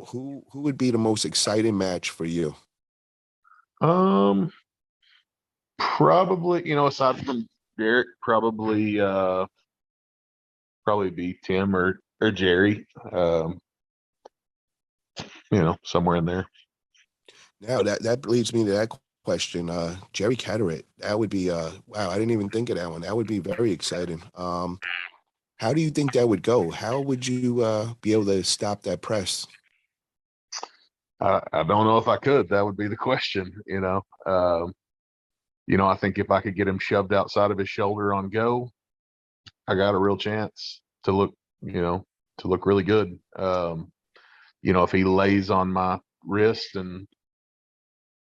who would be the most exciting match for you? Um, Probably, aside from Derek, probably be Tim or Jerry. Somewhere in there. Now that leads me to that question. Jerry Cadorette, that would be wow, I didn't even think of that one. That would be very exciting. How do you think that would go? How would you be able to stop that press? I don't know if I could. That would be the question. I think if I could get him shoved outside of his shoulder on go, I got a real chance to look really good. If he lays on my wrist and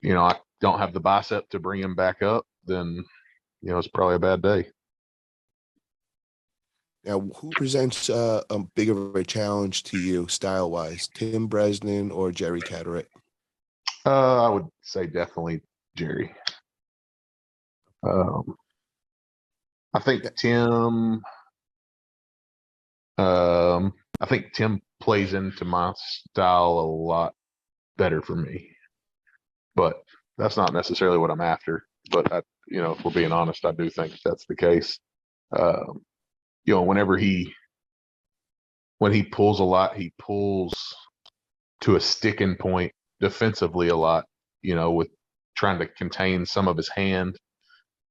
I don't have the bicep to bring him back up, then it's probably a bad day. Now, who presents a bigger a challenge to you style wise, Tim Bresnan or Jerry Cadorette? I would say definitely Jerry. Um, I think Tim. I think Tim plays into my style a lot better for me, but that's not necessarily what I'm after. But if we're being honest, I do think that's the case. Um, when he pulls a lot, he pulls to a sticking point defensively a lot. With trying to contain some of his hand,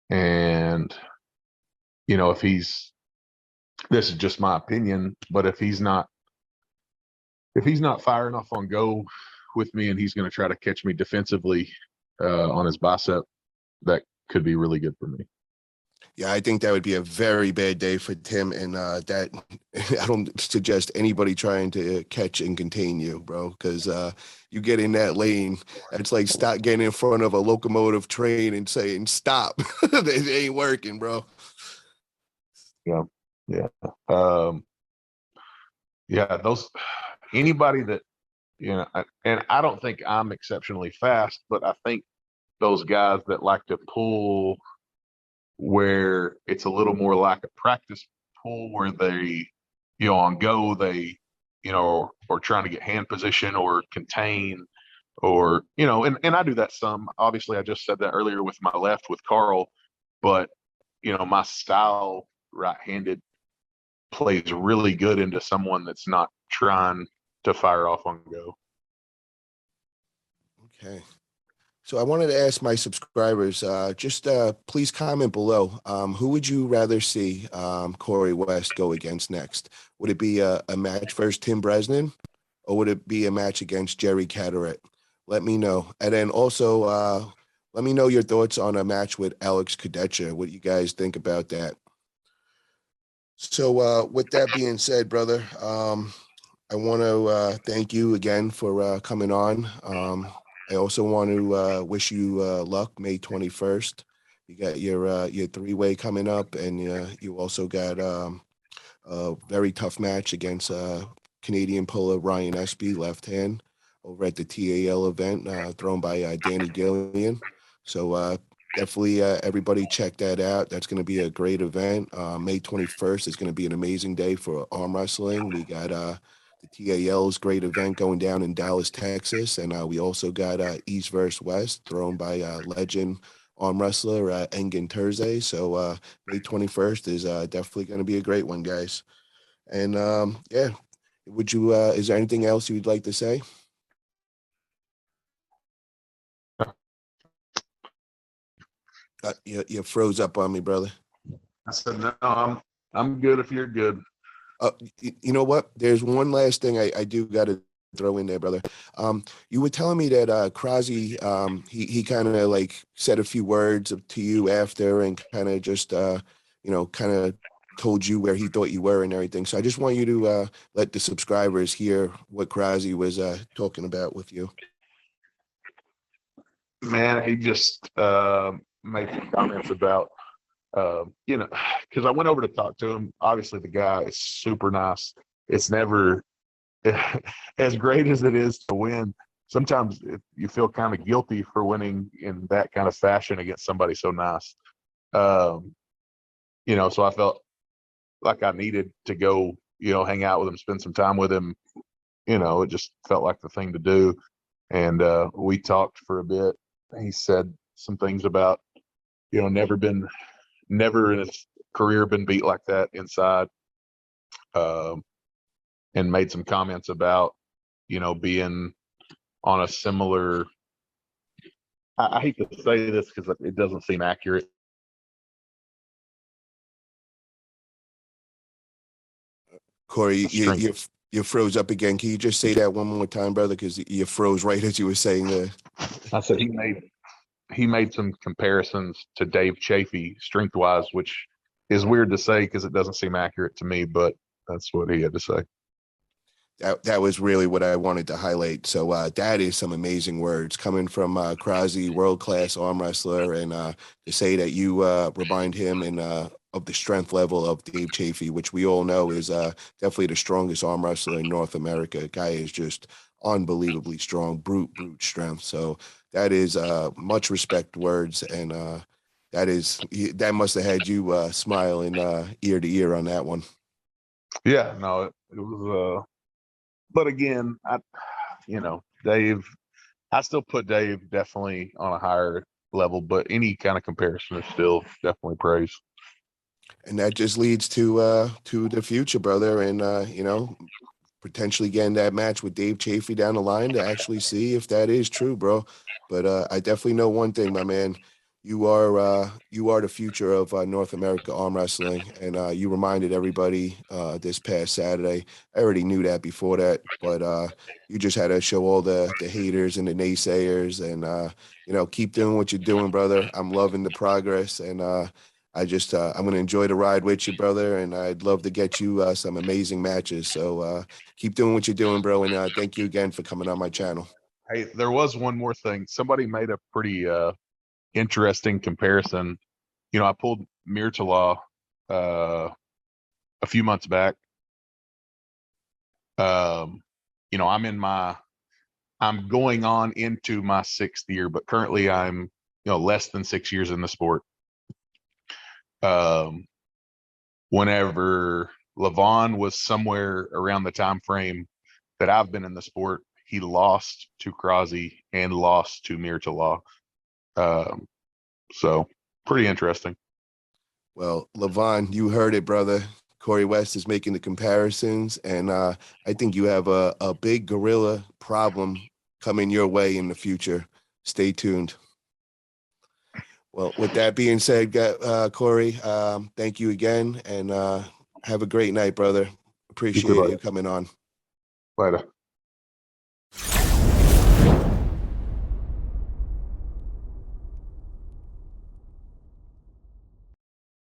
and if he's this is just my opinion, but if he's not firing off on go with me and he's going to try to catch me defensively on his bicep, that could be really good for me. Yeah, I think that would be a very bad day for Tim, and that I don't suggest anybody trying to catch and contain you, bro, because you get in that lane, it's like stop getting in front of a locomotive train and saying stop. It ain't working, bro. Yeah, yeah, yeah. Those anybody that and I don't think I'm exceptionally fast, but I think those guys that like to pull where it's a little more like a practice pull where they, on go, they, or trying to get hand position or contain or, and I do that some. Obviously, I just said that earlier with my left with Carl, but, my style right-handed plays really good into someone that's not trying to fire off on go. Okay. So I wanted to ask my subscribers, just please comment below. Who would you rather see Corey West go against next? Would it be a match versus Tim Bresnan, or would it be a match against Jerry Cadorette? Let me know. And then also, let me know your thoughts on a match with Alex Cadecha. What do you guys think about that? So with that being said, brother, I want to thank you again for coming on. I also want to wish you luck May 21st. You got your three-way coming up, and you also got a very tough match against Canadian puller Ryan Espy, left hand, over at the TAL event thrown by Danny Gillian. So definitely everybody check that out. That's going to be a great event. May 21st is going to be an amazing day for arm wrestling. We got the TAL's great event going down in Dallas, Texas. And we also got East versus West thrown by legend arm wrestler Engin Terze. So May 21st is definitely going to be a great one, guys. And yeah, would you, is there anything else you'd like to say? You froze up on me, brother. I said, no, I'm good if you're good. You know what? There's one last thing I do got to throw in there, brother. You were telling me that Krause, he kind of like said a few words to you after and kind of just, kind of told you where he thought you were and everything. So I just want you to let the subscribers hear what Krause was talking about with you. Man, he just made some comments about, because I went over to talk to him. Obviously, the guy is super nice. It's never as great as it is to win. Sometimes you feel kind of guilty for winning in that kind of fashion against somebody so nice. So I felt like I needed to go, hang out with him, spend some time with him, it just felt like the thing to do. And we talked for a bit. He said some things about, never in his career been beat like that inside. And made some comments about, being on a similar, I hate to say this because it doesn't seem accurate. Corey, Strength. you froze up again. Can you just say that one more time, brother? Because you froze right as you were saying that. I said he made some comparisons to Dave Chafee strength wise, which is weird to say because it doesn't seem accurate to me, but that's what he had to say. That was really what I wanted to highlight. So that is some amazing words coming from Krause, world-class arm wrestler, and to say that you remind him of the strength level of Dave Chafee, which we all know is definitely the strongest arm wrestler in North America. Guy is just unbelievably strong, brute strength. So that is much respect words, and that must have had you smiling ear to ear on that one. Yeah, no, it was. But again, Dave, I still put Dave definitely on a higher level, but any kind of comparison is still definitely praise. And that just leads to the future, brother, and potentially getting that match with Dave Chafee down the line to actually see if that is true, bro. But I definitely know one thing, my man. You are the future of North America arm wrestling, and you reminded everybody this past Saturday. I already knew that before that, but you just had to show all the haters and the naysayers, and keep doing what you're doing, brother. I'm loving the progress, and I'm going to enjoy the ride with you, brother, and I'd love to get you some amazing matches. So keep doing what you're doing, bro, and thank you again for coming on my channel. Hey, there was one more thing. Somebody made a pretty interesting comparison. I pulled Myrtala a few months back. I'm going on into my 6th year, but currently I'm less than 6 years in the sport. Whenever Levon was somewhere around the time frame that I've been in the sport, he lost to Krause and lost to Myrtala. So pretty interesting. Well, Levon, you heard it, brother. Corey West is making the comparisons, and I think you have a big gorilla problem coming your way in the future. Stay tuned. Well, with that being said, Corey, thank you again, and have a great night, brother. Appreciate you coming on. Later.